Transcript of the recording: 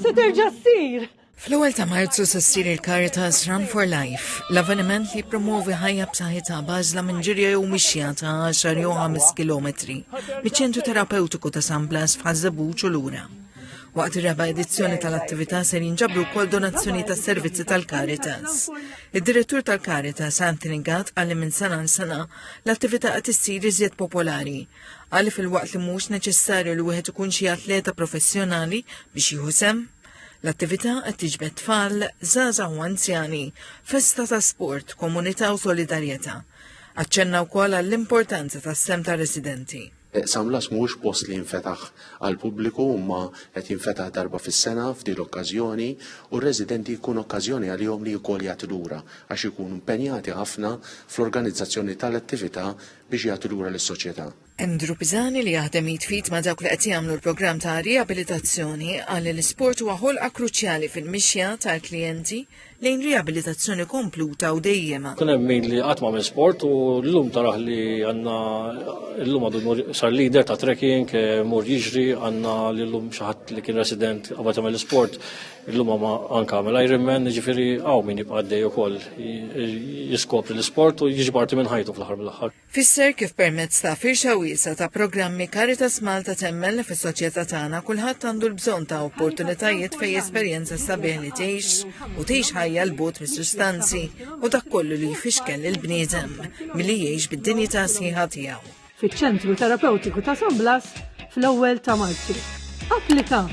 Se terġa' ssir. Fl-ewwel ta' Marzu se ssir il-Caritas Run for Life, l-avveniment li jippromovi ħajja b'saħħitha bażla minn ġirja jew mixja ta' 10 jew 5 kilometri miċ-ċentru terapeutiku ta' San Blas f'Ħażabuġ u lura. Waqt ir-raba' edizzjoni tal-attività se jinġabru wkoll donazzjoni tas-servizzi tal-Caritas. Id-direttur tal-Caritas Anthony Gatt qal li minn sena l sena l-attività qed issir iżjed popolari. Qal li fil-waqt li mhux neċessarju li wieħed ikun xi atleta professjonali biex jieħu sem, l-attività qed tiġbed tfal, żgħażagħ u anzjani, festa ta' sport, komunità u solidarjetà. Aċċenna wkoll għall-importanza tas-sem ta' residenti. San Blas mhuwiex post li jinfetaħ għal pubbliku imma qed jinfetaħ darba fis-sena f'din l-okkażjoni u r-residenti jkun okkażjoni għalihom li wkoll jagħtu lura għax ikunu impenjati ħafna fl-organizzazzjoni tal-attività biex jagħtu lura lis-soċjetà. Andrew Pisani li jaħdem jitfit ma' dawk li qed jagħmlu l-programm ta' riabilitazzjoni qal li l-isport huwa ħolqa kruċjali fil-mixja tal-klijenti lejn riabilitazzjoni kompluta u dejjema. Kien hemm min li qatt m'għamel sport u llum taraħ li għandna llum għadu sar leader ta' trekking, mur jiġri, għandna li llum xi ħadd li kien resident qabad jagħmel sport, illum anke għamel Ironman, jiġifieri hawn min jibqa' għaddej ukoll jiskopri l-isport u jiġi parti minn ħajtu fl-aħħar mill-aħħar. Fisser kif permezz ta' firxa wiesa ta' programmi Caritas Malta temmel li fis-soċjetà tagħna kulħadd għandu l-bżonn ta' opportunitajiet fejn esperjenza sabiħ li tgħix u tgħix ħajja l-bogħod mis-sustanzi u dak kollu li jfixkel il-bniedem milli jgħix bid-dinjità sħiħa tiegħu. Fiċ-ċentru terapeutiku ta' San Blas fl-ewwel ta' Marzu. Applika!